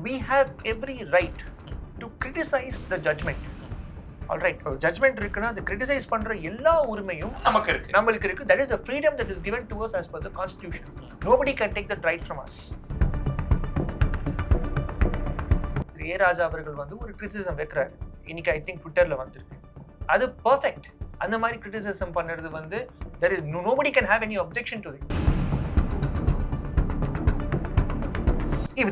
we have every right to criticize the judgment. All right, judgment இருக்குன்னா அது criticize பண்ற எல்லா உரிமையும் நமக்கு இருக்கு. That is the freedom that is given to us as per the constitution. Nobody can take that right from us. ஏ ராஜா அவர்கள் வந்து ஒரு கிரிட்டிசிசம் வைக்கிறாரு, இன்னைக்கு ஐ திங்க் ட்விட்டர்ல வந்திருக்கு. அது பர்ஃபெக்ட். அந்த மாதிரி கிரிட்டிசிசம் பண்ணுறது வந்து there is nobody can have any objection to it. If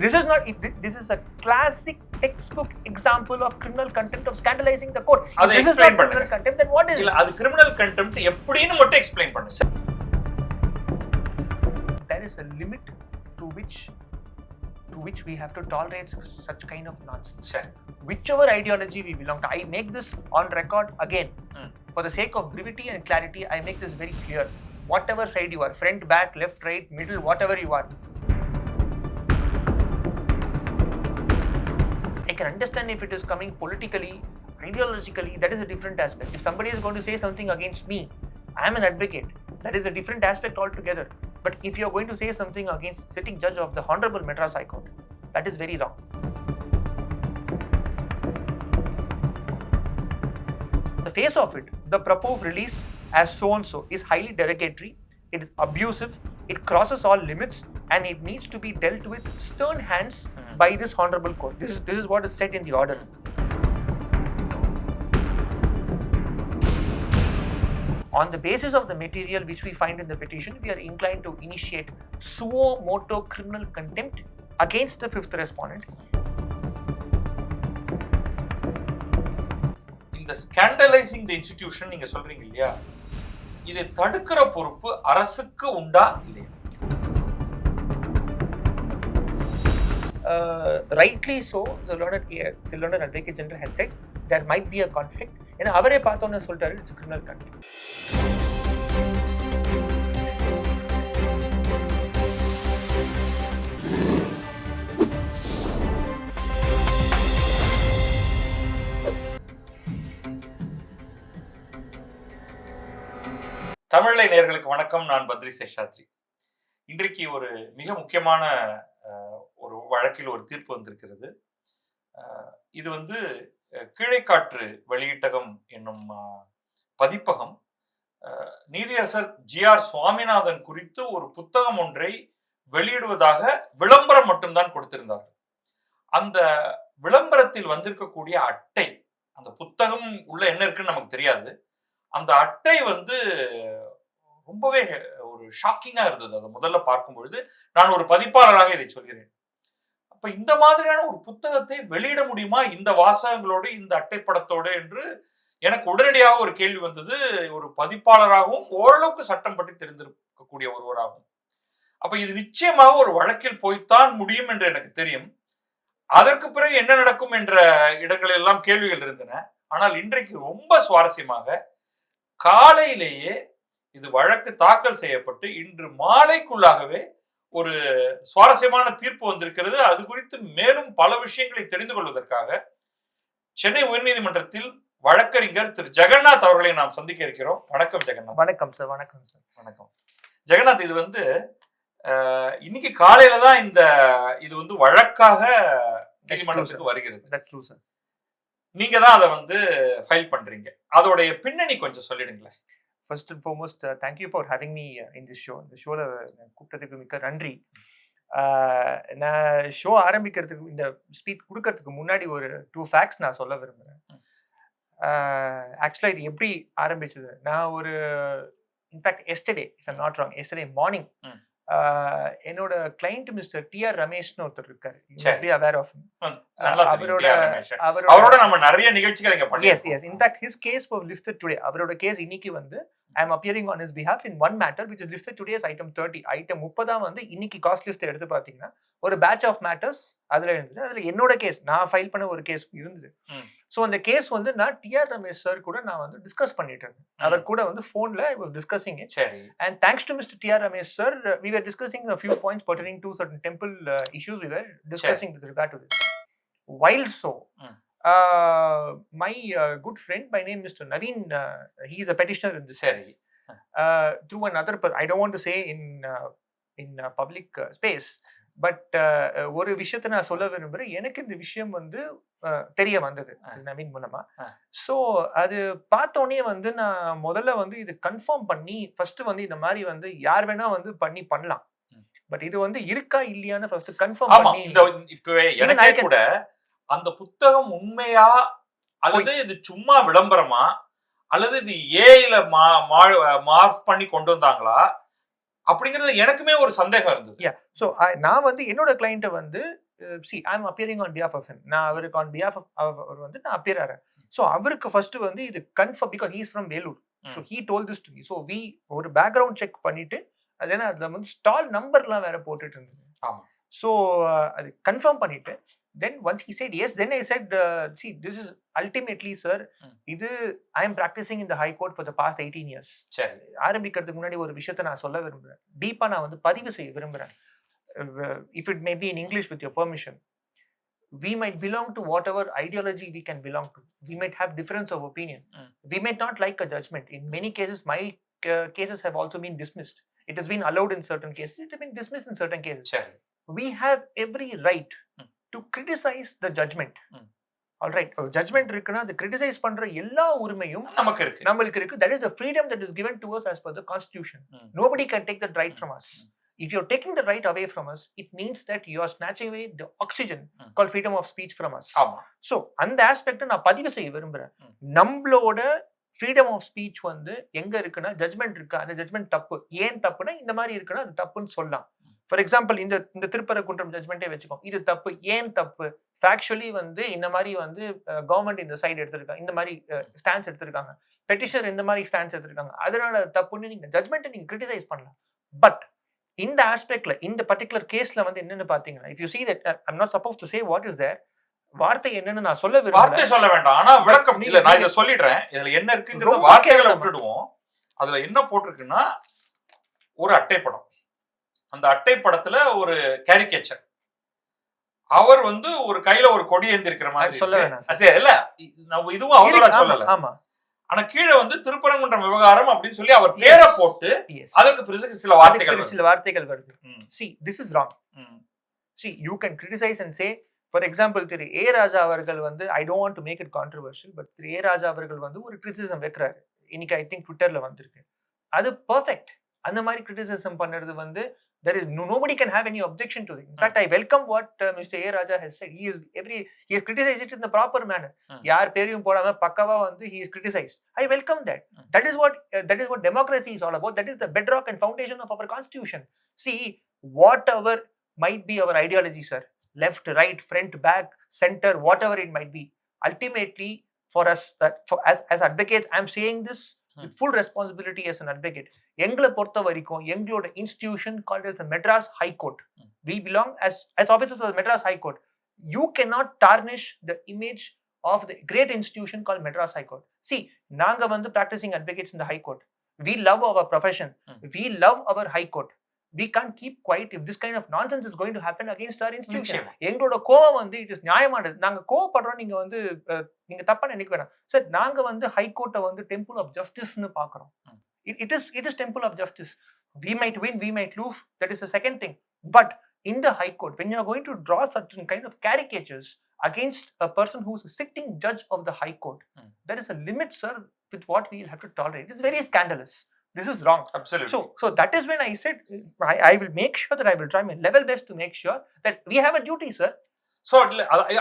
this is a classic textbook example of criminal contempt, of scandalizing the court. If this is not criminal contempt, then what is it? அது criminal contempt எப்படின்னு மட்டும் explain பண்ணுங்க. There is a limit to which we have to tolerate such kind of nonsense. Whichever ideology we belong to, I make this on record again. For the sake of brevity and clarity, I make this very clear. Whatever side you are, front, back, left, right, middle, whatever you are, I can understand if it is coming politically, ideologically, that is a different aspect. If somebody is going to say something against me, I am an advocate. That is a different aspect altogether. But if you are going to say something against sitting judge of the Honorable Madras High Court, that is very wrong. The face of it, the proposed release as so and so is highly derogatory, it is abusive, it crosses all limits, and it needs to be dealt with stern hands by this Honorable Court. This is what is set in the order. On the basis of the material which we find in the petition, we are inclined to initiate suo motu criminal contempt against the fifth respondent. இந்த scandalizing the institution நீங்க சொல்றீங்க இல்லையா, இதை தடுக்கிற பொறுப்பு அரசுக்கு உண்டா இல்லையா? Rightly so, the learned advocate general has said there might be a conflict. ஏன்னா அவரே பார்த்தோன்னு சொல்லிட்டாரு, இட்ஸ் கிரிமினல் கண்டெம்ட். தமிழை நேயர்களுக்கு வணக்கம். நான் பத்ரி சேஷாத்ரி. இன்றைக்கு ஒரு மிக முக்கியமான ஒரு வழக்கில் ஒரு தீர்ப்பு வந்திருக்கிறது. இது வந்து கீழைக்காற்று வெளியீட்டகம் என்னும் பதிப்பகம் நீதியரசர் GR சுவாமிநாதன் குறித்து ஒரு புத்தகம் ஒன்றை வெளியிடுவதாக விளம்பரம் மட்டும்தான் கொடுத்திருந்தார்கள். அந்த விளம்பரத்தில் வந்திருக்கக்கூடிய அட்டை, அந்த புத்தகம் உள்ள என்ன இருக்குன்னு நமக்கு தெரியாது, அந்த அட்டை வந்து ரொம்பவே ஒரு ஷாக்கிங்கா இருந்தது. அதை முதல்ல பார்க்கும் பொழுது நான் ஒரு பதிப்பாளராக இதை சொல்கிறேன். அப்ப இந்த மாதிரியான ஒரு புத்தகத்தை வெளியிட முடியுமா இந்த வாசகங்களோடு, இந்த அட்டைப்படத்தோடு என்று எனக்கு உடனடியாக ஒரு கேள்வி வந்தது. ஒரு பதிப்பாளராகவும் ஓரளவுக்கு சட்டம் பற்றி தெரிந்திருக்கக்கூடிய ஒருவராகும். அப்ப இது நிச்சயமாக ஒரு வழக்கில் போய்த்தான் முடியும் என்று எனக்கு தெரியும். அதற்கு பிறகு என்ன நடக்கும் என்ற இடங்களில் எல்லாம் கேள்விகள் இருந்தன. ஆனால் இன்றைக்கு ரொம்ப சுவாரஸ்யமாக காலையிலேயே இது வழக்கு தாக்கல் செய்யப்பட்டு இன்று மாலைக்குள்ளாகவே ஒரு சுவாரஸ்யமான தீர்ப்பு வந்திருக்கிறது. அது குறித்து மேலும் பல விஷயங்களை தெரிந்து கொள்வதற்காக சென்னை உயர்நீதிமன்றத்தில் வழக்கறிஞர் திரு ஜெகநாத் அவர்களை நாம் சந்திக்க இருக்கிறோம். வணக்கம் ஜெகநாத். வணக்கம் சார். வணக்கம் சார். வணக்கம் ஜெகநாத். இது வந்து இன்னைக்கு காலையில தான் இது வந்து வழக்காக நீதிமன்றத்துக்கு வருகிறது. நீங்க தான் அதை வந்து ஃபைல் பண்றீங்க. அதோடைய பின்னணி கொஞ்சம் சொல்லிடுங்களேன். First and foremost, thank you for having me in this show. இந்த ஷோல கூப்பிட்டதுக்கு மிக்க நன்றி. நான் ஷோ ஆரம்பிக்கிறதுக்கு, இந்த ஸ்பீச் கொடுக்கறதுக்கு முன்னாடி ஒரு 2 facts நான் சொல்ல விரும்புகிறேன். ஆக்சுவலாக இது எப்படி ஆரம்பிச்சது, நான் ஒரு in fact yesterday, if I'm not wrong, yesterday morning என்னோட கிளைண்ட் மிஸ்டர் TR ரமேஷ்னு ஒருத்தர் இருக்காரு. You must be aware of him. அவரோட நம்ம நிறைய நிகழ்ச்சிகள் இங்க பண்ணிருக்கோம். Yes. In fact, his case was listed today. அவரோட கேஸ் இன்னைக்கு வந்து I am appearing on his behalf in one matter which is listed today as item 30. item 30 வந்து இன்னைக்கு காஸ்ட் லிஸ்ட் எடுத்து பாத்தீங்கன்னா ஒரு பேட்ச் ஆஃப் மேட்டர்ஸ் அதுல இருந்தது. அதுல என்னோட கேஸ், நான் ஃபைல் பண்ண ஒரு கேஸ் இருந்தது. ஸோ அந்த கேஸ் வந்து நான் TR ரமேஷ் சார் கூட நான் வந்து டிஸ்கஸ் பண்ணிட்டு இருந்தேன். அவர் கூட வந்து ஃபோன்ல I was discussing it. And thanks to Mr. TR Ramesh sir, we were discussing a few points pertaining to certain temple issues we were discussing with regard to this. While so, my good friend by name Mr. Naveen, he is a petitioner in this case. Through another, I don't want to say in public space, but ஒரு விஷயத்த நான் சொல்ல விரும்புறேன். எனக்கு இந்த விஷயம் வந்து தெரிய வந்தது நவீன் மூலமா. ஸோ அது பார்த்தோன்னே வந்து நான் முதல்ல வந்து இது கன்ஃபார்ம் பண்ணி ஃபர்ஸ்ட் வந்து இந்த மாதிரி வந்து யார் வேணா வந்து பண்ணலாம். பட் இது வந்து இருக்கா இல்லையான்னு ஃபர்ஸ்ட் கன்ஃபார்ம் பண்ணி. எனக்கே கூட அந்த புத்தகம் உண்மையா அல்லது இது சும்மா விளம்பரமா அல்லது இது ஏஐல மார்க் பண்ணி கொண்டு வந்தாங்களா அப்படிங்கறது எனக்குமே ஒரு சந்தேகம் இருந்தது. ஸோ நான் வந்து என்னோட கிளையண்ட்டை வந்து see I am appearing on behalf of him. நான் அவருக்கு on behalf of அவர் வந்து நான் appear ஆறேன். ஸோ அவருக்கு ஃபர்ஸ்ட் வந்து இது confirm because he is from Vellore. So he told this to me. So we ஒரு பேக்ரவுண்ட் செக் பண்ணிட்டு அது அதுல வந்து ஸ்டால் நம்பர்லாம் வேற போட்டுட்டு இருந்தது. ஆமா. ஸோ அது கன்ஃபார்ம் பண்ணிட்டு then once he said yes, then I said see this is ultimately sir இது I am practicing in the high court for the past 18 years. சரி. ஆரம்பிக்கிறதுக்கு முன்னாடி ஒரு விஷயத்தை நான் சொல்ல விரும்புறேன். டீப்பா நான் வந்து பதிவு செய்ய விரும்புறேன். If it may be in English with your permission, we might belong to whatever ideology we can belong to. We might have difference of opinion. We might not like a judgment. In many cases, my cases have also been dismissed. It has been allowed in certain cases. It has been dismissed in certain cases. சரி. We have every right to criticize the judgment. All right. Judgment இருக்குன்னா அது criticize பண்ற எல்லா உரிமையும் நமக்கு இருக்கு. That is the freedom that is given to us as per the constitution. Nobody can take that right from us. If you're taking the right away from us, it means that you are snatching away the oxygen called freedom of speech from us. So அந்த aspect நான் பதிவு செய்ய விரும்புறேன். நம்மளோட freedom of speech வந்து எங்க இருக்குன்னா judgement இருக்கு. அந்த ஜட்மெண்ட் தப்பு. ஏன் தப்புனா இந்த மாதிரி இருக்குன்னா அது தப்புன்னு சொல்லலாம். ஃபார் எக்ஸாம்பிள் இந்த திருப்பரங்குன்றம் ஜட்மெண்ட்டே வச்சுக்கோம். இது தப்பு. ஏன் தப்பு? ஃபேக்சுவலி வந்து இந்த மாதிரி வந்து கவர்மெண்ட் இந்த சைடு எடுத்திருக்காங்க, இந்த மாதிரி ஸ்டான்ஸ் எடுத்திருக்காங்க, பெட்டிஷனர் இந்த மாதிரி ஸ்டான்ஸ் எடுத்திருக்காங்க, அதனால தப்புன்னு நீங்க ஜட்மெண்ட்டை நீங்க கிரிட்டிசைஸ் பண்ணலாம். பட் இந்த ஆஸ்பெக்ட்ல இந்த பர்டிகுலர் கேஸ்ல வந்து என்னன்னு பாத்தீங்கன்னா, if you see that I'm not supposed to say what is there, வார்த்தை என்னன்னு நான் சொல்ல விரும்பல. வார்த்தை சொல்ல வேண்டாம். ஆனா விளக்கம் இல்ல, நான் இத சொல்லிடுறேன். இதுல என்ன இருக்குங்கறது வார்த்தைகளை விட்டுடுவோம். அதுல என்ன போட்டுருக்குன்னா ஒரு அட்டைப்படம். அந்த அட்டைப்படத்துல ஒரு கேரிகேச்சர். அவர் வந்து ஒரு கையில ஒரு கொடி ஏந்தி இருக்கிற மாதிரி சொல்ல வேண்டாம். சரி இல்ல, நான் இதுவும் அவரோட சொல்லல. ஆமா. ஆனா கீழே வந்து திருப்பரங்குன்றம் விவகாரம் அப்படின்னு சொல்லி அவர் பேரை போட்டு அதற்கு பிறகு சில வார்த்தைகள் வருது. See, this is wrong. See, you can criticize and say, for example, திரு ஏ ராஜா அவர்கள் வந்து I don't want to make it controversial, but திரு ஏ ராஜா அவர்கள் வந்து ஒரு criticism வைக்கிறாரு. இன்னைக்கு I think Twitterல வந்திருக்கு. அது perfect. அந்த மாதிரி criticism பண்ணுறது வந்து there is nobody can have any objection to it. In fact, I welcome what Mr. A. Raja has said. He has criticized it in the proper manner. யார் பேரையும் போடாம பக்கவா வந்து he is criticized. I welcome that. That is what democracy is all about. That is the bedrock and foundation of our constitution. See, whatever might be our ideology, sir, left, right, front, back, center, whatever it might be, ultimately for us, as advocates, I am saying this with full responsibility as an advocate. எங்களை பொறுத்த வரைக்கும் எங்களோட institution called as the Madras High Court. We belong as officers of the Madras High Court. You cannot tarnish the image of the great institution called Madras High Court. See, நாங்க வந்து practicing advocates in the High Court. We love our profession. We love our High Court. We can't keep quiet if this kind of nonsense is going to happen against our institution. எங்களோட கோவம் வந்து it is நியாயமானது. நாங்க கோவப்படுறோம், நீங்க வந்து நீங்க தப்பா நினைக்க வேணாம். சார், நாங்க வந்து ஹை கோர்ட்டை வந்து டெம்பிள் ஆஃப் ஜஸ்டிஸ்னு பாக்குறோம். It is temple of justice. We might win, we might lose. That is the second thing. But in the High Court, when you are going to draw certain kind of caricatures against a person who is a sitting judge of the High Court, there is a limit, sir, with what we will have to tolerate. It is very scandalous. This is wrong. Absolutely. So that is when I said I will make sure that I will try my level best to make sure that we have a duty, sir. So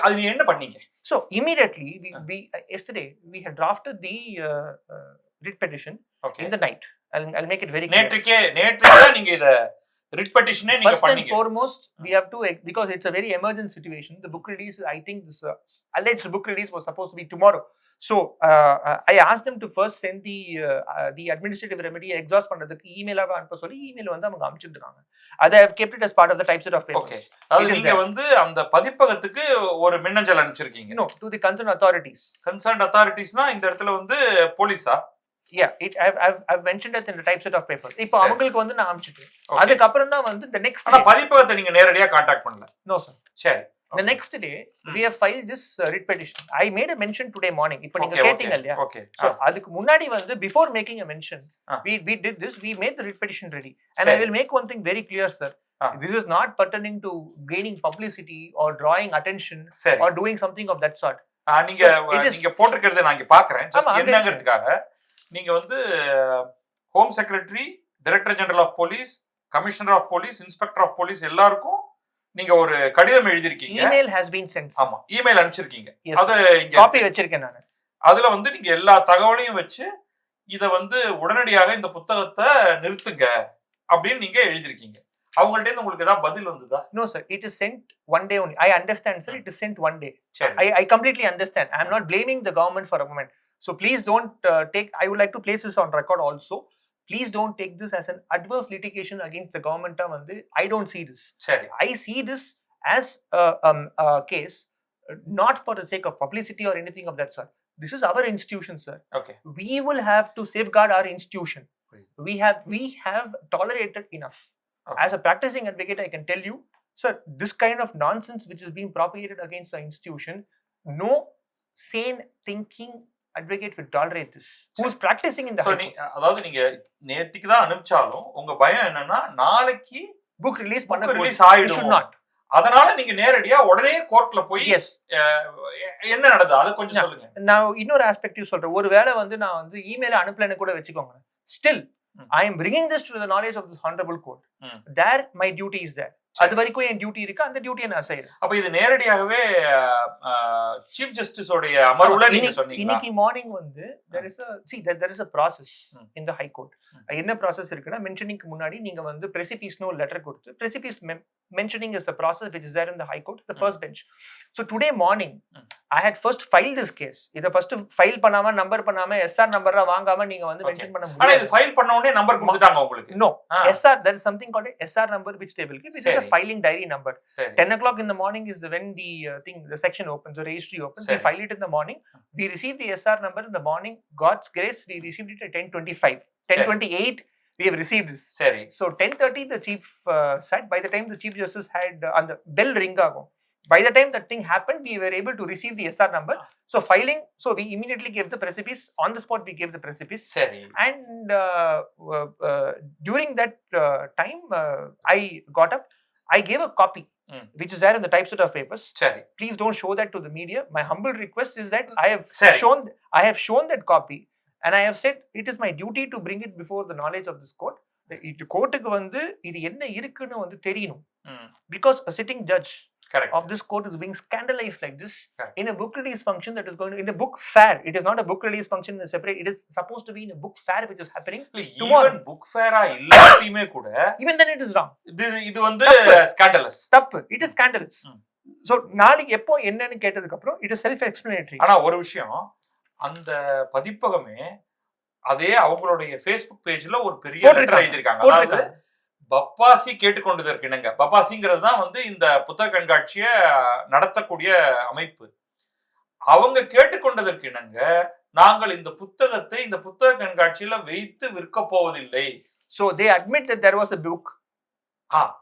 அது நீ என்ன பண்ணீங்க? So immediately we yesterday we had drafted the writ petition in the night. I'll make it very clear. நேற்றுக்கே நீங்க இத writ petition நீங்க பண்ணீங்க. First and foremost, we have to, because it's a very emergent situation. The book release, I think this alleged book release was supposed to be tomorrow. So I asked them to first send the administrative remedy exhaust பண்றதுக்கு email-ஆ அனுப்ப சொல்லி email வந்து அவங்க அனுப்பிச்சிட்டாங்க. I have kept it as part of the typeset of papers. Okay. அது நீங்க வந்து அந்த பதிப்பகத்துக்கு ஒரு மின்னஞ்சல் அனுப்பிச்சிருக்கீங்க. No, to the concerned authorities. Concerned authorities-னா இந்த இடத்துல வந்து போலீஸா? Yeah, I've mentioned it in the typeset of papers. இப்போ அவங்களுக்கு வந்து நான் அனுப்பிச்சிட்டேன். அதுக்கு அப்புறம் தான் வந்து the next ஆனா பதிப்பகத்தை நீங்க நேரடியா கான்டாக்ட் பண்ணல? No, sir. சரி. The next day we have filed this writ petition. I made a mention today morning. இப்போ நீங்க கேட்டிங்க இல்லையா? So அதுக்கு முன்னாடி வந்து before making a mention, we did this, we made the writ petition ready. And I will make one thing very clear, sir. This is not pertaining to gaining publicity or drawing attention சரி or doing something of that sort. நீங்க நீங்க போட்டிருக்கிறத நான் இங்க பாக்குறேன் just என்னங்கிறதுக்காக நீங்க வந்து home secretary, director general of police, commissioner of police, inspector of police எல்லாருக்கும் நீங்க ஒரு கடிதம் எழுதிருக்கீங்க. email has been sent. ஆமா, இமெயில் அனுப்பிச்சிருக்கீங்க. அது இங்க காப்பி வச்சிருக்கேன் நான். அதுல வந்து நீங்க எல்லா தகவலையும் வச்சு இத வந்து உடனடியாக இந்த புத்தகத்தை நிறுத்துங்க அப்படின்னு நீங்க எழுதிருக்கீங்க. அவங்கள்ட்ட இருந்து உங்களுக்கு ஏதாவது பதில் வந்ததா? No sir, it is sent one day only. I understand sir, it is sent one day. சரி. I completely understand. I am not blaming the government for a moment. So please don't take, I would like to place this on record also. Please don't take this as an adverse litigation against the government. I don't see this. சரி. I see this as a case not for the sake of publicity or anything of that sort. This is our institution, sir. Okay. We will have to safeguard our institution. We have tolerated enough. Okay. As a practicing advocate, I can tell you, sir, this kind of nonsense which is being propagated against the institution, no sane thinking advocate will tolerate this. Who is practicing in the high court. அதாவது நீங்க நேத்திக்கு தான் அனுப்பிச்சாலும் உங்க பயம் என்னன்னா நாளைக்கு book release ஆயிடும். should not. அதனால நீங்க நேரடியா உடனே கோர்ட்ல போய் என்ன நடந்தது அதை கொஞ்சம் சொல்லுங்க. நான் இன்னொரு ஆஸ்பெக்டிவ் சொல்றேன். ஒருவேளை வந்து நான் வந்து இமெயில் அனுப்பலன்னு கூட வெச்சுக்கோங்க. Still I am bringing this to the knowledge of this honorable court. There my duty is there. அது வரைக்கும் என் டியூட்டி இருக்கு, அந்த டியூட்டியை நான் செய்யறேன். அப்ப இது நேரடியாகவே சீஃப் ஜஸ்டிஸ் உடைய அமர்வுல நீங்க சொன்னீங்க. இன்னைக்கு மார்னிங் வந்து there is a process in the high court. என்ன process இருக்குன்னா, மென்ஷனிங்க்கு முன்னாடி நீங்க வந்து precipice லெட்டர் கொடுத்து precipice mentioning is a process which is there in the high court, the first bench. So today morning I had first filed this case. இத first file பண்ணாம number பண்ணாம SR நம்பரா வாங்காம நீங்க வந்து மென்ஷன் பண்ண முடியாது. ஆனா இது ஃபைல் பண்ண உடனே நம்பர் கொடுத்துட்டாங்க உங்களுக்கு. No, SR, there is something called SR number which they will give, which is a filing diary number. 10 o'clock in the morning is when the the section opens, the registry opens. We file it in the morning. We receive the SR number in the morning. God's grace, we received it at 10:25. 10:28 we have received this. Seri. So 10:30 the chief said, by the time the chief justice had on the bell ring agum, by the time that thing happened, we were able to receive the SR number. So filing, so we immediately gave the precipice. On the spot we gave the precipice. Seri. And during that time I got up, I gave a copy which is there in the typeset of papers. Seri. Please don't show that to the media. My humble request is that I have shown that copy, and I have said it is my duty to bring it before the knowledge of this court. இது கோர்ட்டுக்கு வந்து இது என்ன இருக்குன்னு வந்து தெரியணும். Because a sitting judge of this court is being scandalized like this. Correct. In a book release function that is going to, in a book fair, it is not a book release function in a separate, it is supposed to be in a book fair which is happening tomorrow. Even book fair இல்லாட்டியுமே கூட even then it is wrong. இது வந்து scandalous. தப்பு. It is scandalous. So நாளைக்கு எப்போ என்னன்னு கேட்டதுக்கு அப்புறம் it is self explanatory. ஆனா ஒரு விஷயம், அந்த பதிப்பகமே அதே அவங்களுடைய Facebook பேஜ்ல ஒரு பெரிய லெட்டர் எழுதிருக்காங்க. அதாவது பப்பாசி கேட்டுக்கொண்டதற்கு இணங்க, பப்பாசிங்கிறது தான் வந்து இந்த புத்தக கண்காட்சியை நடத்தக்கூடிய அமைப்பு, அவங்க கேட்டுக்கொண்டதற்கு இணங்க நாங்கள் இந்த புத்தகத்தை இந்த புத்தக கண்காட்சியில வைத்து விற்க போவதில்லை. So they admit that there was a book.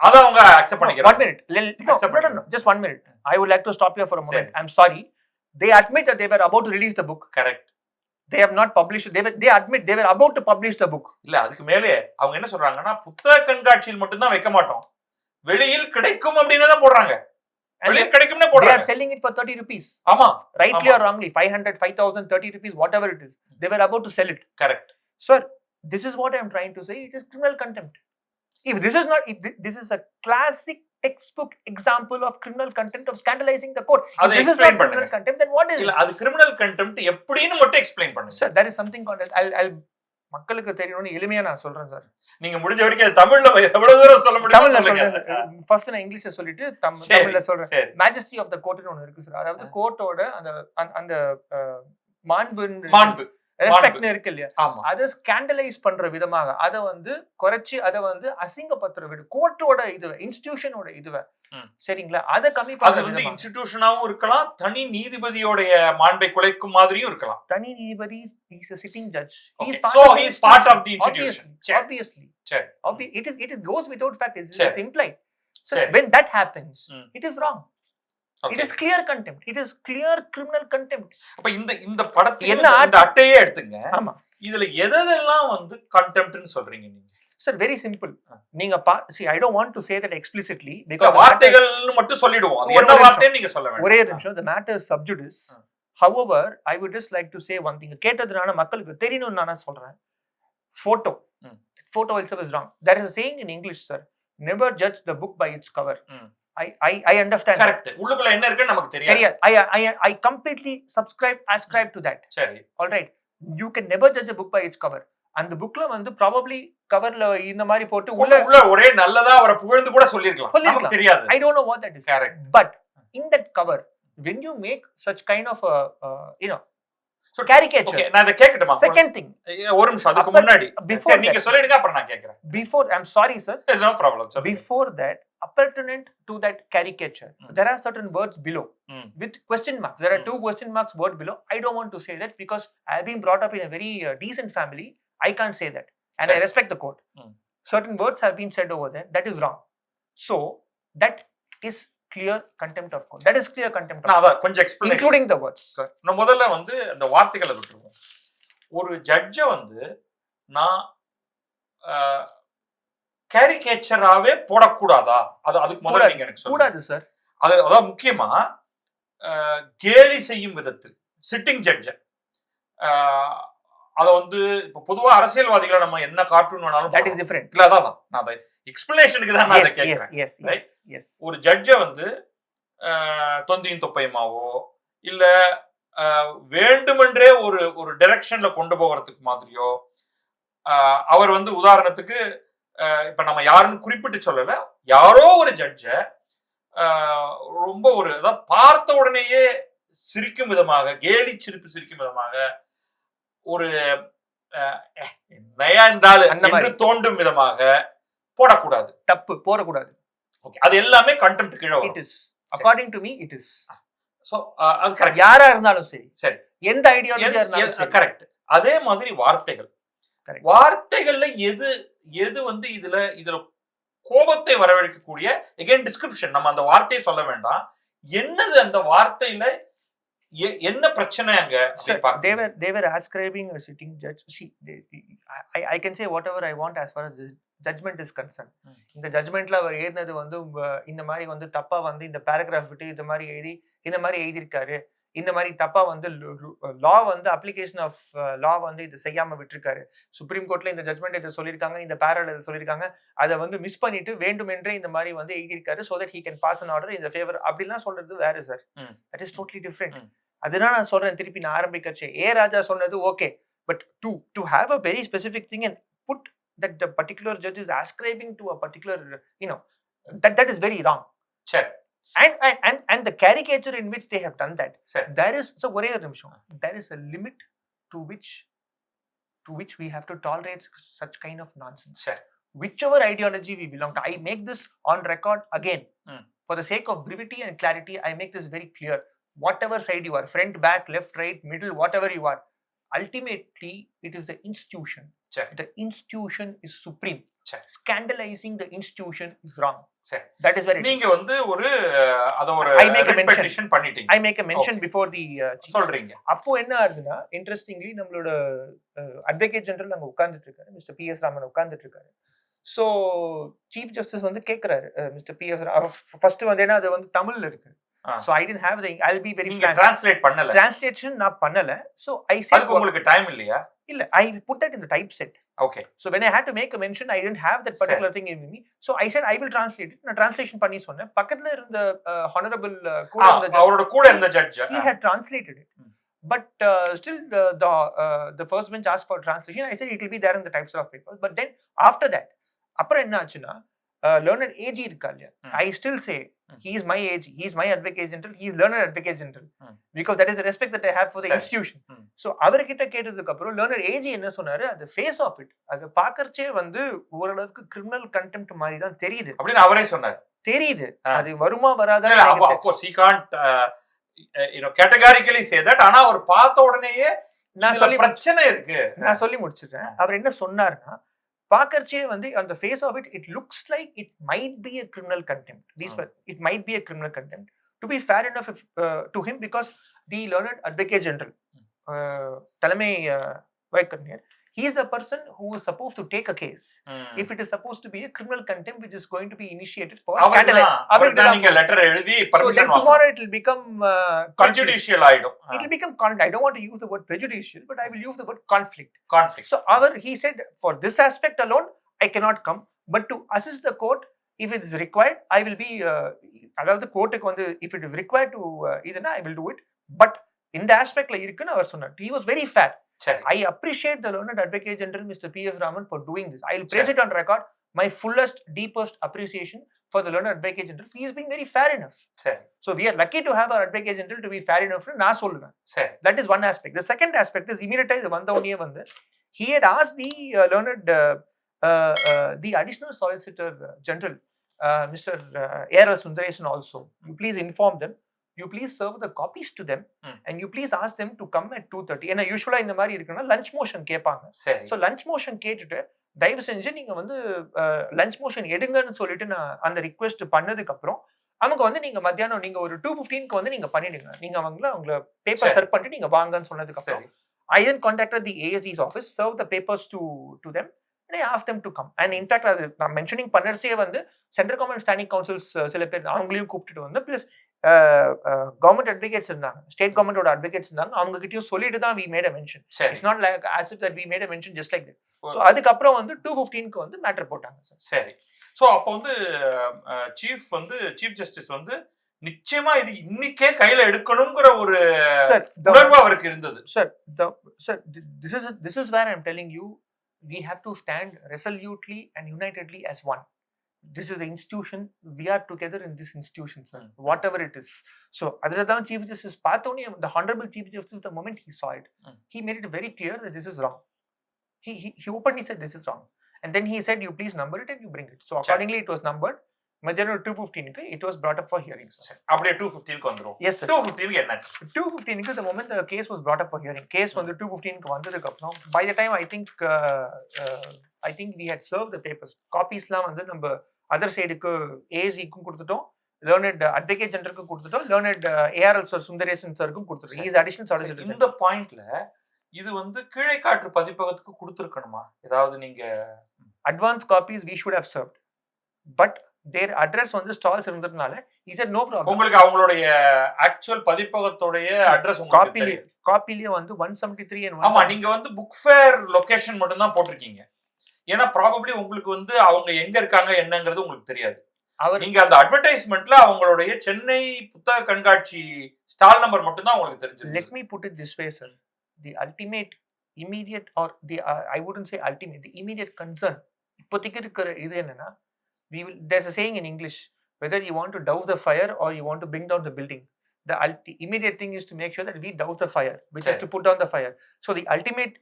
அத அவங்க அக்செப்ட் பண்ணிக்கிறாங்க. 1 minute. No, just 1 minute. I would like to stop here for a moment. I'm sorry. They admit that they were about to release the book. Correct. They have not published. They admit they were about to publish the book. இல்ல, அதுக்கு மேலே அவங்க என்ன சொல்றாங்கன்னா, புத்தக கண்காட்சியில் மட்டும் தான் வைக்க மாட்டோம், வெளியில் கிடைக்கும் அப்படினே தான் போடுறாங்க. வெளியில் கிடைக்கும்னே போடுறாங்க. They are selling it for 30 rupees. ஆமா, rightly or wrongly, 500, 5000, 30 rupees, whatever it is, they were about to sell it. Correct. Sir, this is what I am trying to say. It is criminal contempt. If this is not, this is a classic textbook example of criminal contempt, of scandalizing the court. If this is not criminal contempt, then what is it? இல்ல, அது criminal contempt எப்படின்னு மட்டும் explain பண்ணுங்க. Sir, there is something called, I'll மக்களுக்கு தெரியணும்னு எளிமையா நான் சொல்றேன் சார். நீங்க முடிஞ்ச வரைக்கும் அது தமிழ்ல எவ்வளவு தூரம் சொல்ல முடியுமோ சொல்லுங்க. ஃபர்ஸ்ட் நான் இங்கிலீஷ்ல சொல்லிட்டு தமிழ்ல சொல்றேன். மேஜஸ்டி ஆஃப் தி கோர்ட்னு ஒன்னு இருக்கு சார். அதாவது கோர்ட்டோட அந்த மாண்பு ரெஸ்பெக்ட் இருக்கு இல்லையா, அதை ஸ்கேண்டலைஸ் பண்ற விதமாக அதை வந்து குறைச்சி அதை வந்து அசிங்கப்படுத்துற விட கோர்ட்டோட இதுவை, இன்ஸ்டிடியூஷனோட இதுவை, சரிங்களா, அதை கம்மி பண்ண. அது வந்து இன்ஸ்டிடியூஷனாவும் இருக்கலாம், தனி நீதிபதியோட மாண்பை குலைக்கும் மாதிரியும் இருக்கலாம். தனி நீதிபதி is a sitting judge. So he is part of the institution. Obviously. It goes without fact. It's implied. So when that happens, it is wrong. It is clear contempt. It is clear criminal contempt. அப்ப இந்த படத்துல இந்த அட்டையே எடுத்துங்க. ஆமா. இதுல எதெல்லாம் வந்து கண்டெம்ப்ட்னு சொல்றீங்க நீங்க? Sir, very simple. நீங்க see, I don't want to say that explicitly because வார்த்தைகள்னு மட்டும் சொல்லிடுவோம். அது என்ன வார்த்தைன்னு நீங்க சொல்ல வேண்டாம். ஒரே நிமிஷம். The matter is sub judice. However, I would just like to say one thing. கேட்டதுனால மக்களுக்கு தெரியணும்னு நான் சொல்றேன். Photo itself is wrong. There is a saying in English, sir. Never judge the book by its cover. I understand. Correct. உள்ளுக்குள்ள என்ன இருக்குன்னு நமக்கு தெரியாது. I completely ascribe to that. சரி. All right. You can never judge a book by its cover. அந்த புக்ல வந்து probably கவர்ல இந்த மாதிரி போட்டு உள்ள ஒரே நல்லதா அவரை புகழ்ந்து கூட சொல்லிருக்கலாம். நமக்கு தெரியாது. I don't know what that is. Correct. But in that cover, when you make such kind of a so caricature. Okay, நான் இத கேக்கட்டுமா? Second thing. ஒரு நிமிஷம் அதுக்கு முன்னாடி. சரி நீங்க சொல்லிடுங்க அப்புறம் நான் கேக்குறேன். Before, I'm sorry sir. No problem. Sorry. Before that, appurtenant to that caricature, there are certain words below with question marks. There are 2 question marks word below. I don't want to say that because I have been brought up in a very decent family. I can't say that. And I respect the court. Certain words have been said over there. That is wrong. So, that is clear contempt of court. That is clear contempt of court. கொஞ்சம் explanation including the words. நான் முதல்ல வந்து அந்த வார்த்தைகளை விட்டுருவோம். ஒரு ஜட்ஜ வந்து நான் கேரிகேச்சராவே போடக்கூடாதா? அதுக்கு முதல்ல நீங்க எனக்கு சொல்லுங்க. கூடாது சார். அதான் முக்கியமா கேலி செய்யும் விதத்தில் சிட்டிங் ஜட்ஜ அத வந்து இப்ப பொதுவா அரசியல்வாதிகளை நம்ம என்ன கார்ட்டூன் வேணாலும் that is different. இல்ல அதான் நான் அத எக்ஸ்பிளனேஷனுக்கு தான் நான் அத கேக்குறேன். Yes. ஒரு ஜட்ஜ வந்து தொந்தியின் தொப்பையமாவோ இல்ல வேண்டுமென்றே ஒரு டைரக்ஷன்ல கொண்டு போகிறதுக்கு மாதிரியோ அவர் வந்து உதாரணத்துக்கு இப்ப நம்ம யாருன்னு குறிப்பிட்டு சொல்லல, யாரோ ஒரு ஜட்ஜ ரொம்ப ஒரு அதாவது பார்த்த உடனேயே சிரிக்கும் விதமாக கேலி சிரிப்பு சிரிக்கும் விதமாக ஒரு நயா இருந்தாலும் என்று தோண்டும் விதமாக போடக்கூடாது. தப்பு போடக்கூடாது. ஓகே, அது எல்லாமே கண்டெம்ப்ட் கீழ வரும். It is. According to me, it is. So அது கரெக்ட். யாரா இருந்தாலும் சரி. சரி. எந்த ஐடியாலஜியா இருந்தாலும் சரி. கரெக்ட். அதே மாதிரி வார்த்தைகள்ல எது வந்து இதுல கோபத்தை வரவழைக்கக்கூடிய அகைன் டிஸ்கிரிப்ஷன், நம்ம அந்த வார்த்தையை சொல்ல வேண்டாம். என்னது அந்த வார்த்தையில என்ன பிரச்சனை அங்க? they were ascribing a sitting judge. See, I can say whatever I want as far as the judgment is concerned. இந்த ஜட்ஜ்மெண்ட்ல அவர் எழுதினது வந்து இந்த மாதிரி வந்து தப்பா வந்து இந்த பேராகிராஃப் விட்டு இந்த மாதிரி எழுதியிருக்காரு, இந்த மாதிரி தப்பா வந்து லா வந்து அப்ளிகேஷன் ஆஃப் லா வந்து இது செய்யாம விட்டுருக்காரு. சுப்ரீம் கோர்ட்ல இந்த ஜட்ஜ்மெண்ட் இதை சொல்லியிருக்காங்க, இந்த பேரல் இதை சொல்லியிருக்காங்க, அதை வந்து மிஸ் பண்ணிட்டு வேண்டுமென்றே இந்த மாதிரி வந்து எழுதியிருக்காரு so that he can pass an order in the favor. அப்படிலாம் சொல்றது வேற sir. That is totally different. அதுதான் நான் சொல்றேன் திருப்பி நான் ஆரம்பிக்கச்சே. ராஜா சொன்னது okay, but to have a very specific thing and put that the particular judge is ascribing to a particular that is very wrong. Sure. And the caricature in which they have done that, sure. There is there is a limit to which we have to tolerate such kind of nonsense. Sure. Whichever ideology we belong to, I make this on record again for the sake of brevity and clarity. I make this very clear. Whatever side you are, front, back, left, right, middle, whatever you are, ultimately it is the institution. Sure. The institution is supreme. Sure. Scandalizing the institution is wrong. Sure. That is where it நீங்க வந்து அத ஒரு I make a petition பண்ணிட்டீங்க. I make a mention before the சொல்றீங்க. அப்போ என்ன ஆகுதுன்னா, interestingly நம்மளோட அட்வொகேட் ஜெனரல் அங்க உட்கார்ந்துட்டு இருக்காரு, மிஸ்டர் PS ராமன் உட்கார்ந்துட்டு இருக்காரு. சோ சீஃப் ஜஸ்டிஸ் வந்து கேக்குறாரு, மிஸ்டர் PS ஃபர்ஸ்ட் வந்து என்ன அது வந்து தமிழ்ல இருக்கு. So I didn't have the I'll be very நீங்க translate பண்ணல. Translation நான் பண்ணல. So I said அதுக்கு உங்களுக்கு டைம் இல்லையா? இல்ல, I put that in the typeset. Okay. So when I had to make a mention, I didn't have that particular thing in me. So I said I will translate it. நான் translation பண்ணி சொன்னேன். பக்கத்துல இருந்த honorable கூட இருந்த அவரோட கூட இருந்த judge he had translated it. But still the first bench asked for translation. I said it will be there in the types of papers. But then after that அப்புறம் என்ன ஆச்சுன்னா, learned AG இருக்காங்க. I still say he is my AG, he is my advocate general, he is learned advocate general, because that is the respect that I have for the institution. So அவர்கிட்ட கேட்டதுக்கு அப்புறம் learned AG என்ன சொன்னாரு, the face of it அது பார்க்கறச்சே வந்து ஓரளவுக்கு criminal contempt மாதிரி தான் தெரியுது அப்படின்னு அவரே சொன்னார். தெரியுது, அது வருமா வராதா? Of course he can't categorically say that. ஆனா அவர் பார்த்த உடனேயே நான் சொல்லி பிரச்சனை இருக்கு, நான் சொல்லி முடிச்சிட்டேன். அவர் என்ன சொன்னாருன்னா, பார்க்கறச்சே வந்து on the face of it, it looks like it might be a criminal contempt. It might be a criminal contempt. to be fair enough to him, because the learned advocate general, Thalame Vaikarniyar, he is the person who is supposed to take a case. If it is supposed to be a criminal contempt which is going to be initiated for scandalize, நீங்க letter எழுதி permission so tomorrow it will become prejudicial ஆயிடும். It will become I don't want to use the word prejudicial, but I will use the word conflict. So he said, for this aspect alone I cannot come, but to assist the court, if it is required, I will be அதாவது கோர்ட்டுக்கு வந்து if it is required to இதுனா I will do it, but இந்த aspectல இருக்குன்னு அவர் சொன்னார். He was very fair. I appreciate the learned advocate general Mr. P.S. Raman for doing this. I will place it on record, my fullest, deepest appreciation for the learned advocate general. He is being very fair enough. So we are lucky to have our advocate general to be fair enough. நான் சொல்லுவேன். That is one aspect. The second aspect is immediately வந்தவனே வந்து he had asked the learned the additional solicitor general Mr. A.R.L. Sundaresan also, you please inform them, you please serve the copies to them, and you please ask them to come at 2:30. ஏன்னா யூசுவலா இந்த மாதிரி இருக்குன்னா lunch motion கேட்பாங்க. So lunch motion கேட்டுட்டு தயவு செஞ்சு நீங்க வந்து லஞ்ச் மோஷன் எடுங்கன்னு சொல்லிட்டு நான் அந்த ரிக்வெஸ்ட் பண்ணதுக்கு அப்புறம் அவங்க வந்து நீங்க மத்தியானம் நீங்க ஒரு 2:15 வந்து நீங்க பண்ணிடுங்க, நீங்க அவங்கள பேப்பர் சர்வ் பண்ணிட்டு நீங்க வாங்கன்னு சொன்னதுக்கு அப்புறம் I then contacted the ASD's office, served the papers to them, and I asked them to come. And in fact, நான் மென்ஷனிங் பண்ணர்ஸே வந்து சென்ட்ரல் கவர்மெண்ட் ஸ்டாண்டிங் கவுன்சில்ஸ் சில பேர் அவங்களையும் கூப்பிட்டுட்டு வந்து ப்ளஸ் கவர்மெண்ட் அட்வொகேட்ஸ் இருந்தாங்க, ஸ்டேட் கவர்மெண்டோட அட்வொகேட்ஸ் இருந்தாங்க, அவங்க கிட்டயும் சொல்லிட்டு தான் we made a mention. It's not like as if that we made a mention just like that. So அதுக்கப்புறம் வந்து 2:15 வந்து மேட்டர் போட்டாங்க சார். சரி. ஸோ அப்போ வந்து சீஃப் ஜஸ்டிஸ் வந்து நிச்சயமா இது இன்னைக்கே கையில எடுக்கணும்ங்கற ஒரு உணர்வு அவருக்கு இருந்தது. Sir, this is where I am telling you, we have to stand resolutely and unitedly as one. This is the institution, we are together in this institution, sir, whatever it is. So adradhan chief justice pathoni, the honorable chief justice, the moment he saw it, he made it very clear that this is wrong. He openly said this is wrong, and then he said, you please number it and you bring it. So accordingly it was numbered. மத்தியானம் 2:15 it was brought up for hearing, sir. அப்படியே 2:15 வந்துரும். Yes sir. 2:15 என்னாச்சு? 2:15 the moment the case was brought up for hearing, case வந்து 2:15 வந்ததுக்கு அப்புறம் by the time I think we had served the papers, copiesலாம் வந்து நம்ம other sideக்கு ASC-க்கும் கொடுத்துட்டோம், learned advocate generalக்கு கொடுத்துட்டோம், learned A.R.L. Sundaresan sirக்கும் கொடுத்துட்டோம். He is additional solicitor. இந்த பாயிண்ட்ல இது வந்து கீழே காற்று பதிப்பகத்துக்கு கொடுத்திருக்கணுமா? ஏதாவது நீங்க advance copies we should have served, but their address வந்து ஸ்டால்ஸ் இருந்ததுனால he said no problem. உங்களுக்கு அவங்களுடைய ஆக்சுவல் பதிப்பகத்தோடைய அட்ரஸ் உங்களுக்கு தெரியும். காப்பிலியே வந்து 173 and ஆமா, நீங்க வந்து புக் ஃபேர் லொகேஷன் மட்டும் தான் போட்டுருக்கீங்க. ஏன்னா ப்ராபபிலி உங்களுக்கு வந்து அவங்க எங்க இருக்காங்க என்னங்கிறது உங்களுக்கு தெரியாது. நீங்க அந்த அட்வர்டைஸ்மென்ட்ல அவங்களுடைய சென்னை புத்தக கண்காட்சி ஸ்டால் நம்பர் மட்டும் தான் உங்களுக்கு தெரிஞ்சது. Let me put it this way, sir. The ultimate immediate or the I wouldn't say ultimate, the immediate concern இப்போதைக்கு இருக்கிற இது என்னன்னா, there's a saying in English, whether you want to douse the fire or you want to bring down the building, the immediate thing is to make sure that we douse the fire, which is to put down the fire. So the ultimate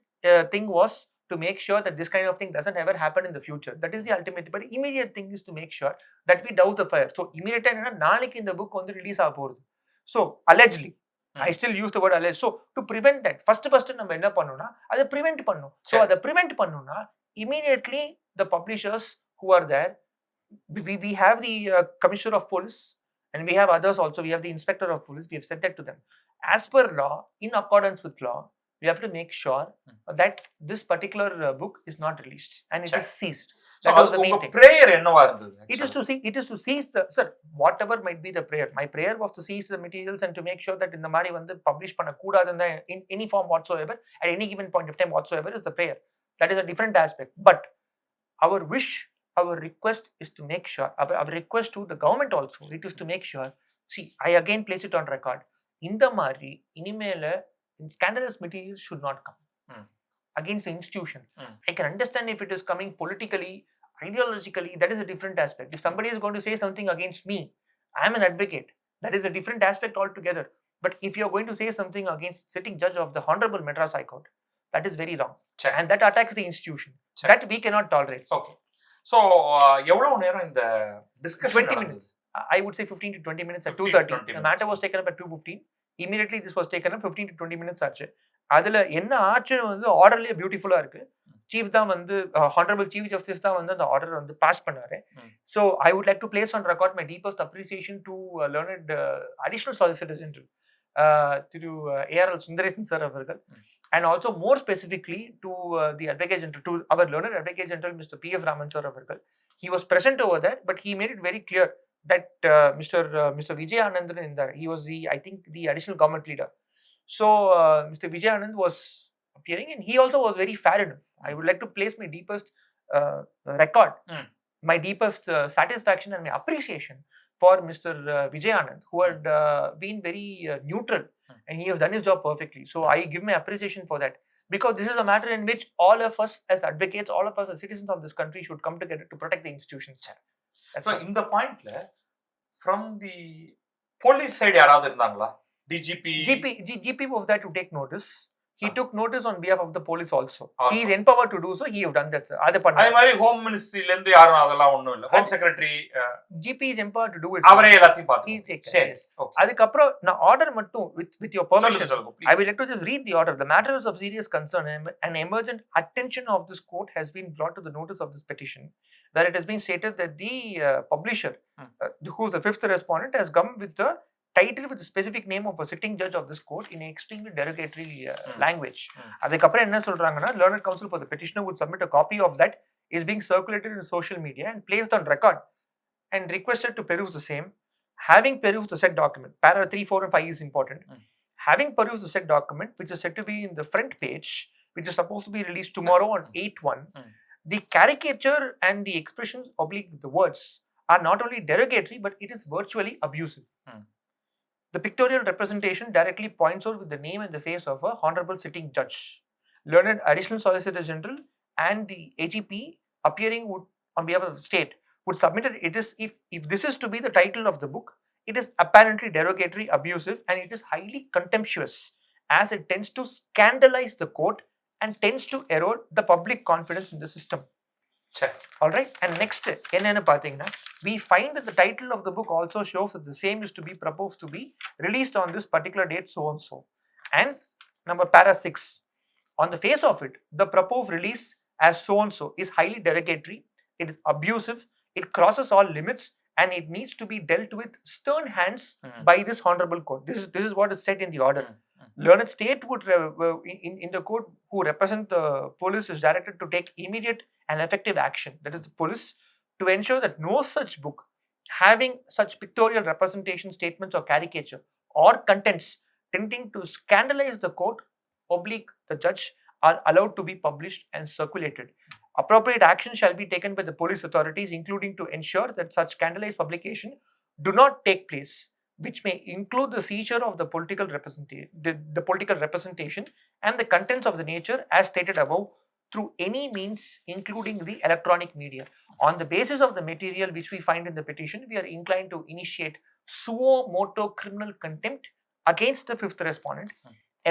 thing was to make sure that this kind of thing doesn't ever happen in the future. That is the ultimate, but immediate thing is to make sure that we douse the fire. So immediate enna naalik in the book வந்து release ஆக போகுது. So allegedly, I still use the word alleged. So to prevent that, first நம்ம என்ன பண்ணனும்னா அதை prevent பண்ணனும். So அதை prevent பண்ணனும்னா immediately the publishers who are there, we have the commissioner of police and we have others also, we have the inspector of police, we have said that to them. As per law, in accordance with law, we have to make sure that this particular book is not released and it is seized. That was the main thing. Prayer என்னவா இருந்தது? It is to seize the, sir, whatever might be the prayer. My prayer was to seize the materials and to make sure that இந்த மாதிரி வந்து publish பண்ண கூடாதுன்னு in any form whatsoever at any given point of time whatsoever is the prayer. That is a different aspect. But our wish, our request is to make sure, our request to the government also, it is to make sure, see, I again place it on record, இந்த மாதிரி இனிமேல scandalous materials should not come against the institution. I can understand if it is coming politically, ideologically, that is a different aspect. If somebody is going to say something against me, I am an advocate, that is a different aspect altogether. But if you are going to say something against sitting judge of the Honorable Madras High Court, that is very wrong. And that attacks the institution. That we cannot tolerate. Okay. So, எவ்வளவு நேரம் இந்த discussion 20 minutes. I would say 15 to 20 minutes at 2:30. The matter was taken up at 2:15. Immediately this was taken up 15 to 20 minutes ஆச்சு. அதுல என்ன ஆச்சுன்னு வந்து ஆர்டர்லயே பியூட்டிஃபுல்லா இருக்கு. chief தான் வந்து honorable chief justice தான் வந்து அந்த order வந்து pass பண்ணாரு. So I would like to place on record my deepest appreciation to learned additional solicitor general through ARL Sundaresan sir அவர்கள், and also more specifically to the advocate general, to our learned advocate general Mr. P.F. Raman sir அவர்கள். He was present over there, but he made it very clear that Mr. Vijay Anand in there, he was I think the additional government leader. So Mr. Vijay Anand was appearing, and he also was very fair enough. I would like to place my deepest record, my deepest satisfaction and my appreciation for Mr. Vijay Anand, who had been very neutral, and he has done his job perfectly. So I give my appreciation for that, because this is a matter in which all of us as advocates, all of us as citizens of this country should come together to protect the institutions. So in the point, from the police side, யாராவது இருந்தாங்களா? GP was there to take notice. He took notice on behalf of the police also. He is empowered to do so. He have done that, sir. அதே மாதிரி home மினிஸ்ட்ரியில இருந்து யாரும் அதெல்லாம் ஒண்ணும் இல்ல. Home secretary GP is empowered to do it. அவரே எல்லாத்தையும் பார்த்து. சரி. அதுக்கு அப்புறம் நான் ஆர்டர் மட்டும் with your permission, I will like to just read the order. The matter is of serious concern and emergent attention of this court has been brought to the notice of this petition, where it has been stated that the publisher, who is the fifth respondent, has come with the title with the specific name of a sitting judge of this court in extremely derogatory language. அதுக்கப்புறம் என்ன சொல்றாங்கன்னா, learned counsel for the petitioner would submit a copy of that is being circulated in social media and placed on record and requested to peruse the same. Having perused the said document, para 3, 4 and 5 is important. Having perused the said document, which is said to be in the front page, which is supposed to be released tomorrow on 8/1, the caricature and the expressions oblique the words are not only derogatory, but it is virtually abusive. The pictorial representation directly points out with the name and the face of a honorable sitting judge. Learned additional solicitor general and the AGP appearing would, on behalf of the state, would submit it is if this is to be the title of the book, it is apparently derogatory, abusive, and it is highly contemptuous, as it tends to scandalize the court and tends to erode the public confidence in the system. Check. All right. And next, என்னன்னு பாத்தீங்கன்னா, we find that the title of the book also shows that the same is to be proposed to be released on this particular date, so and so. And number para 6, on the face of it, the proposed release as so and so is highly derogatory, it is abusive, it crosses all limits, and it needs to be dealt with stern hands by this honorable court. This is what is said in the order. Learned state would in the court who represent the police is directed to take immediate and effective action, that is the police, to ensure that no such book having such pictorial representation, statements or caricature or contents tending to scandalize the court oblique the judge are allowed to be published and circulated. Appropriate action shall be taken by the police authorities, including to ensure that such scandalized publication do not take place, which may include the seizure of the political representation and the contents of the nature as stated above through any means, including the electronic media. On the basis of the material which we find in the petition, we are inclined to initiate suo motu criminal contempt against the fifth respondent.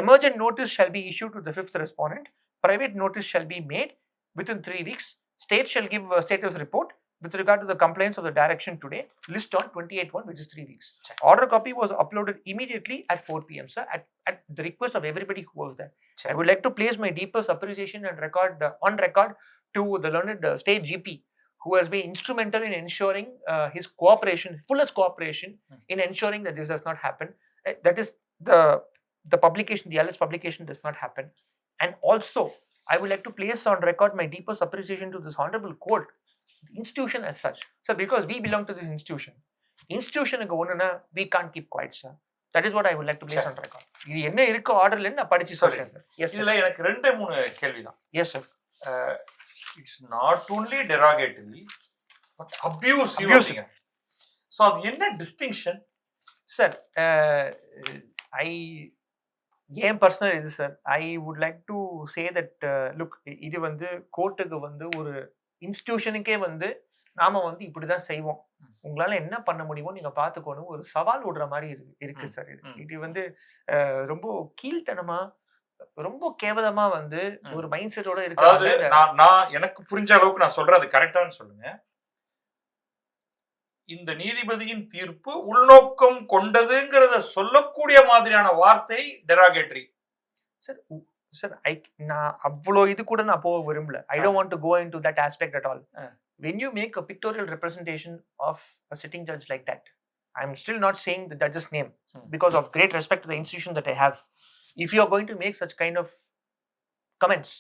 Emergent notice shall be issued to the fifth respondent. Private notice shall be made within 3 weeks. State shall give a status report with regard to the complaints of the direction today, list on 28/1, which is 3 weeks. Order copy was uploaded immediately at 4 p.m, sir, at the request of everybody who was there. I would like to place my deepest appreciation and on record to the learned state GP, who has been instrumental in ensuring his cooperation, fullest cooperation in ensuring that this does not happen. That is the publication, the alleged publication does not happen. And also, I would like to place on record my deepest appreciation to this honorable court, the institution as such. So because we belong to this institution, we can't keep quiet, sir. That is what I would like to place on record. இது என்ன இருக்கு ஆர்டர்ல நான் படிச்சு சொல்றேன் sir. S இதுல எனக்கு 2-3 கேள்விதான். Yes sir. It's not only derogatory but abusive. So அது என்ன டிஸ்டிங்ஷன் சார்? ஏன் பர்சனல் இது sir, I would like to say that look, இது வந்து கோர்ட்டுக்கு வந்து ஒரு இன்ஸ்டிடியூஷனுக்கே வந்து நாம வந்து இப்படிதான் செய்வோம், உங்களால என்ன பண்ண முடியுமோ நீங்க பாத்துக்கணும், ஒரு சவால் விடுற மாதிரி இருக்கு சார். இது வந்து ரொம்ப கீழ்த்தனமா, ரொம்ப கேவலமா வந்து ஒரு மைண்ட் செட்டோட இருக்கு. நான் எனக்கு புரிஞ்ச அளவுக்கு நான் சொல்றது கரெக்டான்னு சொல்லுங்க. இந்த நீதிபதியின் தீர்ப்பு உள்நோக்கம் கொண்டதுங்கிறத சொல்லக்கூடிய மாதிரியான வார்த்தை டெராகேட்டரி சார். சார் நான் அவ்வளோ இது கூட நான் போக விரும்பல. I don't want to go into that aspect at all. When you make a pictorial representation of a sitting judge like that, I'm still not saying the judge's name because of great respect to the institution that I have. If you are going to make such kind of comments,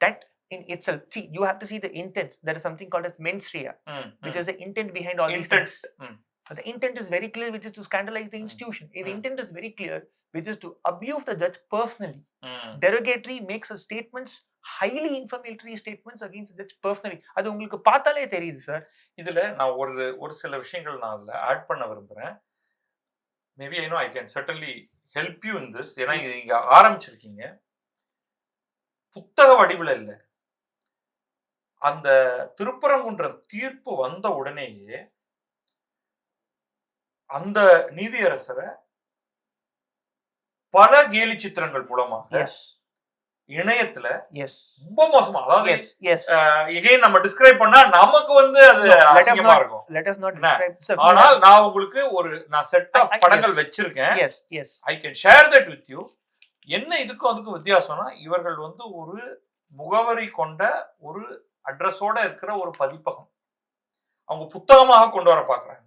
that in itself, see, you have to see the intent. There is something called as mens rea, which is the intent behind all these things. The intent is very clear, which is to scandalize the institution. The intent is very clear, which is to abuse the judge personally. Derogatory makes a statements, highly inflammatory statements against the judge personally. அது உங்களுக்கு பார்த்தாலே தெரியுது sir. இதுல நான் ஒரு சில விஷயங்கள் நான் அதுல ஆட் பண்ண விரும்புறேன். Maybe I know I can certainly help you in this. ஏன்னா நீங்க ஆரம்பிச்சிருக்கீங்க, புத்தக வடிவில் இல்ல. அந்த திருப்பரங்குன்றம் தீர்ப்பு வந்த உடனேயே அந்த நீதியரசரை பல கேலி சித்திரங்கள் மூலமாக இணையத்துல ரொம்ப மோசமா, அதாவது எகைன் நம்ம டிஸ்கிரைப் பண்ணா நமக்கு வந்து அது அசிங்கமா இருக்கும். ஆனால் நான் உங்களுக்கு நான் செட் ஆஃப் படங்கள் வச்சிருக்கேன். I can share that with you. என்ன இதுக்கும் அதுக்கும் வித்தியாசம்னா, இவர்கள் வந்து ஒரு முகவரி கொண்ட ஒரு அட்ரஸோட இருக்கிற ஒரு பதிப்பகம் அவங்க புத்தகமாக கொண்டு வர பாக்குறாங்க.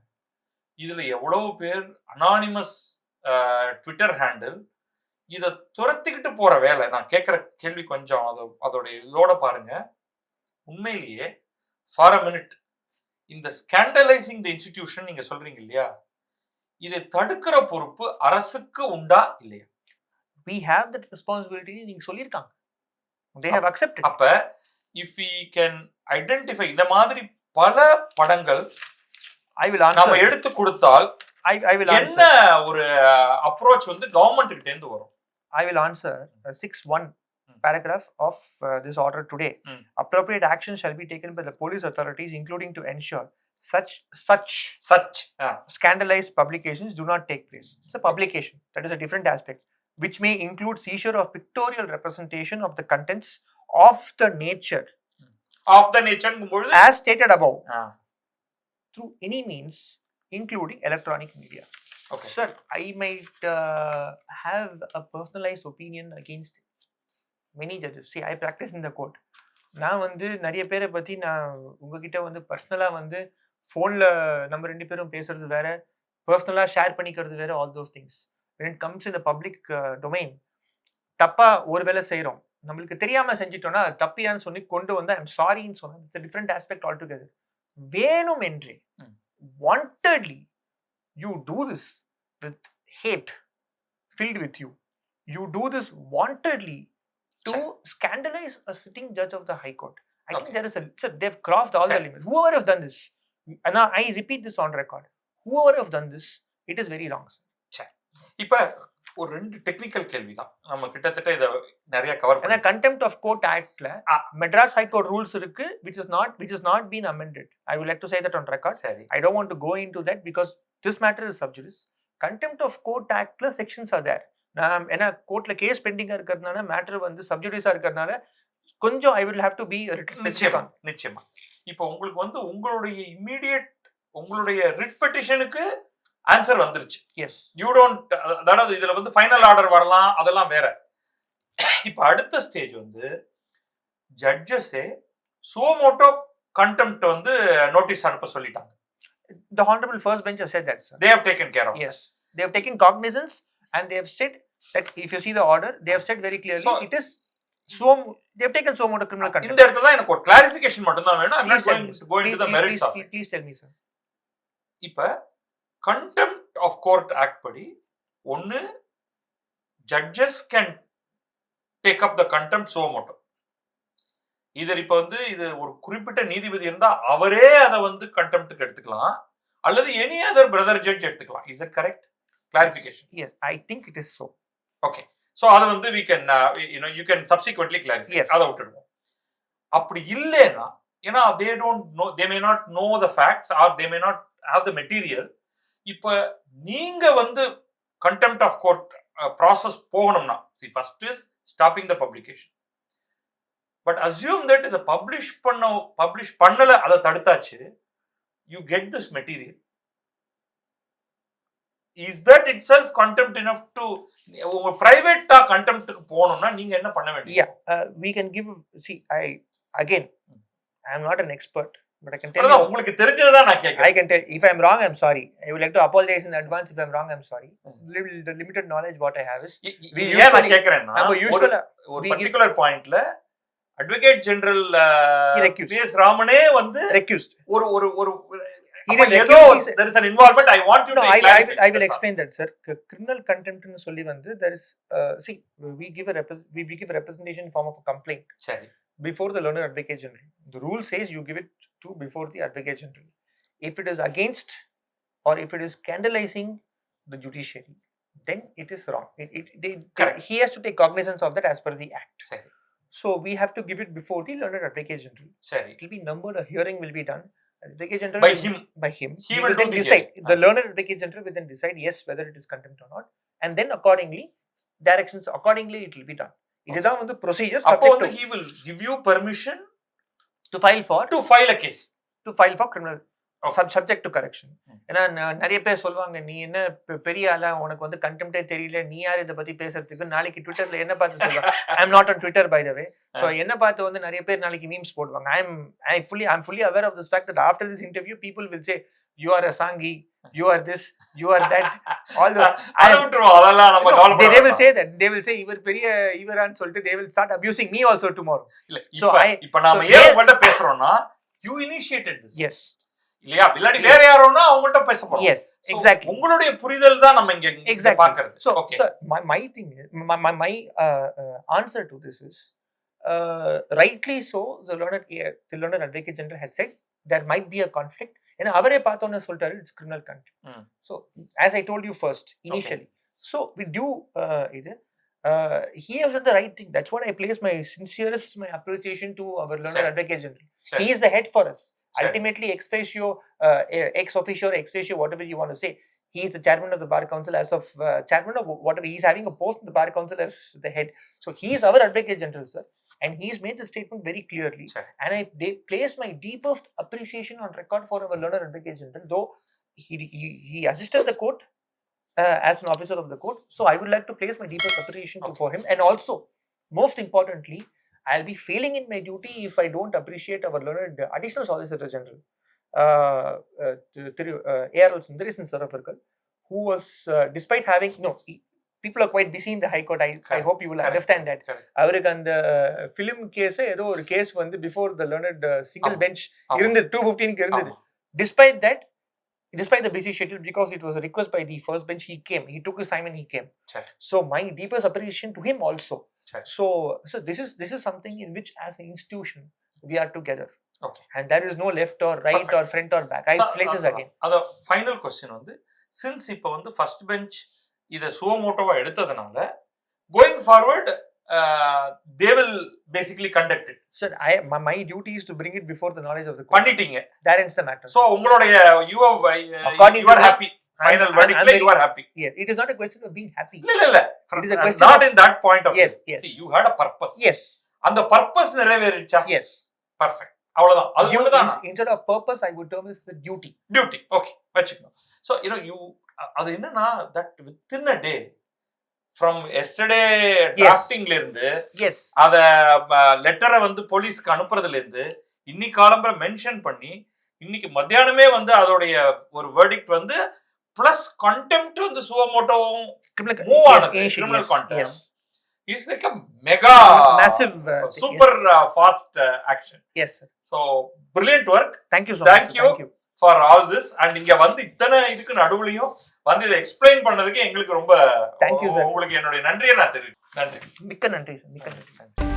இதுல எவ்வளவு பேர் அனானிமஸ் ட்விட்டர் ஹேண்டில் இதை துரத்திக்கிட்டு போற வேலை. நான் கேட்கிற கேள்வி கொஞ்சம் அதோடைய இதோட பாருங்க. உண்மையிலேயே ஃபார் அ மினிட் இந்த ஸ்கேண்டலைசிங் தி இன்ஸ்டிடியூஷன் நீங்க சொல்றீங்க இல்லையா, இதை தடுக்கிற பொறுப்பு அரசுக்கு உண்டா இல்லையா? we have that responsibility நீங்க சொல்லிருக்காங்க. they have accepted. அப்ப if we can identify இந்த மாதிரி பல படங்கள் I will answer. நாம எடுத்து கொடுத்தால் I will answer. என்ன ஒரு அப்ரோச் வந்து கவர்மெண்ட் கிட்ட இருந்து வரும்? I will answer 6(1) paragraph of this order today. Appropriate action shall be taken by the police authorities, including to ensure such scandalized publications do not take place. It's a publication. That is a different aspect, which may include seizure of pictorial representation of the contents of the nature as stated above through any means, including electronic media. Okay. Sir, I might have a personalized opinion against many judges. See, I practice in the court. நான் வந்து நிறைய பேரை பற்றி நான் உங்ககிட்ட வந்து பர்சனலாக வந்து ஃபோனில் நம்ம 2 பேரும் பேசுறது வேற, பர்சனலாக ஷேர் பண்ணிக்கிறது வேற, all those things. when it comes in the public domain, தப்பா ஒரு வேலை செய்கிறோம், நம்மளுக்கு தெரியாமல் செஞ்சிட்டோம்னா அது தப்பியான்னு சொல்லி கொண்டு வந்து ஐம் சாரின்னு சொன்னேன். It's a different aspect altogether. வேணும் என்றே wantedly you do this with hate filled with you. You do this wantedly to scandalize a sitting judge of the High Court. I think there is they've crossed all the limits. Whoever has done this, and I repeat this on record, whoever has done this, it is very wrong, sir. இப்ப ஒரு 2 technical கேள்வி தான். நம்ம கிட்டத்தட்ட இத நிறைய cover பண்ணி. and contempt of court actல Madras High Court rules இருக்கு, which is not been amended. I would like to say that on record. சரி. I don't want to go into that because this matter is sub judice. Contempt of court actல sections are there. நான் ஏன்னா கோர்ட்ல case பெண்டிங்கா இருக்கிறதுனால matter வந்து sub ஜுடிஸா இருக்கிறதுனால கொஞ்சம் I will have to be a little specific. நிச்சயமா. இப்போ உங்களுக்கு வந்து உங்களுடைய இமிடியேட் உங்களுடைய ரிட் பெட்டிஷனுக்கு ஆன்சர் வந்துருச்சு. Yes. You don't, அதாவது இதுல வந்து ஃபைனல் ஆர்டர் வரலாம், அதெல்லாம் வேற. இப்போ அடுத்த ஸ்டேஜ் வந்து ஜட்ஜஸே சுவமோட்டோ கண்டெம்ப்ட் வந்து நோட்டீஸ் அனுப்ப சொல்லிட்டாங்க. The honorable first bench has said that, sir. They have taken care of. Yes. They have taken cognizance and they have said that if you see the order, they have said very clearly it is they have taken suo motu criminal contempt. இந்த இடத்துல எனக்கு ஒரு clarification மட்டும் தான் வேணும். I'm not going to the merits of it. Please tell me, sir. இப்ப contempt of court act படி ஒன்னு judges can take up the contempt suo motu. இப்ப வந்து இது ஒரு குறிப்பிட்ட நீதிபதி இருந்தா அவரே அதை வந்து கண்டெம்ப்ட்க்கு எடுத்துக்கலாம், அல்லது எனி அதர் பிரதர் ஜட்ஜ் எடுத்துக்கலாம். Is it correct? Clarification. Yes, I think it is so. Okay. So அது வந்து we can you can subsequently clarify. Yes. அத விட்டுடுவோம். அப்படி இல்லைன்னா, ஏன்னா they don't know, they may not know the facts or they may not have the material. இப்ப நீங்க வந்து contempt of court process போகணும்னா, see, first is stopping the publication. But assume that இதை பப்ளிஷ் பண்ணல, அதை தடுத்தாச்சு, you get this material. is that itself contempt enough to உங்க பிரைவேட்டா கண்டெம்ப்ட்க்கு போணும்னா நீங்க என்ன பண்ண வேண்டியது? Yeah, we can give. See, I am not an expert, but I can tell you. உங்களுக்கு தெரிஞ்சது தான் நான் கேக்குறேன். I can tell. If I am wrong, I'm sorry. I would like to apologize in advance. If I'm wrong, I'm sorry. The limited knowledge what I have is. ஏன் நான் கேக்குறேன்னா ஒரு particular பாயிண்ட்ல advocate general PS ராமனே வந்து recused. ஒரு there is an involvement. I want you to clarify. I will explain that, sir. Criminal contempt nu solli vandu there is see we give a representation in form of a complaint. Sari. Before the learned advocate general. The rule says you give it to before the advocate general. If it is against or if it is scandalizing the judiciary, then it is wrong. He has to take cognizance of that as per the act. Sari. So we have to give it before the learned advocate general. Sari. It will be numbered. A hearing will be done. Advocate general by him. He will then decide. The learned advocate general will then decide yes whether it is contempt or not, and then accordingly directions accordingly it will be done. Idha vandu procedure. Appo he will give you permission to file a case. To file for criminal subject to correction. ஏன்னா நிறைய பேர் சொல்லுவாங்க நீ என்ன பெரிய ஆளா உனக்கு வந்து கண்டெம்ப்டே தெரியல நீ யார் இதை பத்தி பேசுறதுக்கு நாளைக்கு ட்விட்டர்ல என்ன பார்த்து சொல்லுவாங்க. I am not on Twitter by the way. So என்ன பார்த்து வந்து நிறைய பேர் நாளைக்கு மீம்ஸ் போடுவாங்க. I am fully aware of this fact that after this interview people will say you are a sangi, you are this, you are that, all the they will say that, they will say இவர் பெரிய இவரான்னு சொல்லிட்டு they will start abusing me also tomorrow. So இப்ப நாம ஏன் உங்கள்ட்ட பேசுறோம்னா you initiated this. Yes. இல்லையா இல்லாட்டி வேற யாரோனா அவங்கள்ட்ட பேச போறோம். Yes, exactly. உங்களுடைய புரிதல் தான் நம்ம இங்க பார்க்கிறது. So my thing is my answer to this is rightly so the learned advocate general has said there might be a conflict. ஏன்னா அவரே பார்த்தோன்னு சொல்லிட்டாரு it's criminal contempt. So as I told you first initially, so we do he has done the right thing. That's what I place my sincerest appreciation to our learned advocate general. He is the head for us. Ultimately ex officio or ex officio whatever you want to say, he is the chairman of the bar council as of chairman of whatever, he is having a post in the bar council as the head. So he is our advocate general, sir, and he has made the statement very clearly. And I place my deepest appreciation on record for our learned advocate general, though he assisted the court as an officer of the court. So I would like to place my deepest appreciation for him. And also most importantly, I'll be failing in my duty if I don't appreciate our learned additional solicitor general A.R. Sundaresan sir of Irkal, who was despite having people are quite busy in the high court. I hope you will understand that. Avarukku and film case edho or case vandu before the learned single bench irundhu 215 ku irundhu. Despite the busy schedule, because it was a request by the first bench, he took his time and he came. So my deepest appreciation to him also. So this is something in which as an institution we are together. Okay. And there is no left or right or front or back. I place this again. The final question வந்து since இப்போ வந்து first bench இத சுவமோட்டோவா எடுத்ததனால going forward they will basically conduct it. Sir, my duty is to bring it before the knowledge of the court. பண்ணிட்டீங்க. That ends the matter. So உங்களுடைய you are happy. Final verdict you are happy. Yes, it is not a question of being happy. இல்ல it is a question not in that point of yes, view. Yes. See, you had a purpose. Yes. And the purpose நிறைவேறிச்சா? Yes. Perfect. அவ்வளவுதான். அது ஒண்ணுதான். Instead of purpose I would term it the duty. Okay, வெச்சுக்கணும். So you அது என்னன்னா that within a day from yesterday draftingல இருந்து அத லெட்டரை வந்து போலீஸ்க்கு அனுப்புறதுல இருந்து இன்னைக்கு காலம்பர மென்ஷன் பண்ணி இன்னைக்கு மத்தியானமே வந்து அதோடைய ஒரு வெர்டிக்ட் வந்து பிளஸ் contempt வந்து சுவமோட்டோவும் மூவ் ஆனது criminal contempt is like a mega massive super fast action. Yes sir. So brilliant work. Thank you so much. Thank you for all this. And இங்க வந்து இத்தனை இதுக்கு நடுவுலயும் வந்து இதை எக்ஸ்பிளைன் பண்ணதுக்கு எங்களுக்கு ரொம்ப Thank you sir. உங்களுக்கு என்னுடைய நன்றியை நான் தெரிவிக்கிறேன். நன்றி. மிக்க நன்றி சார். மிக்க நன்றி.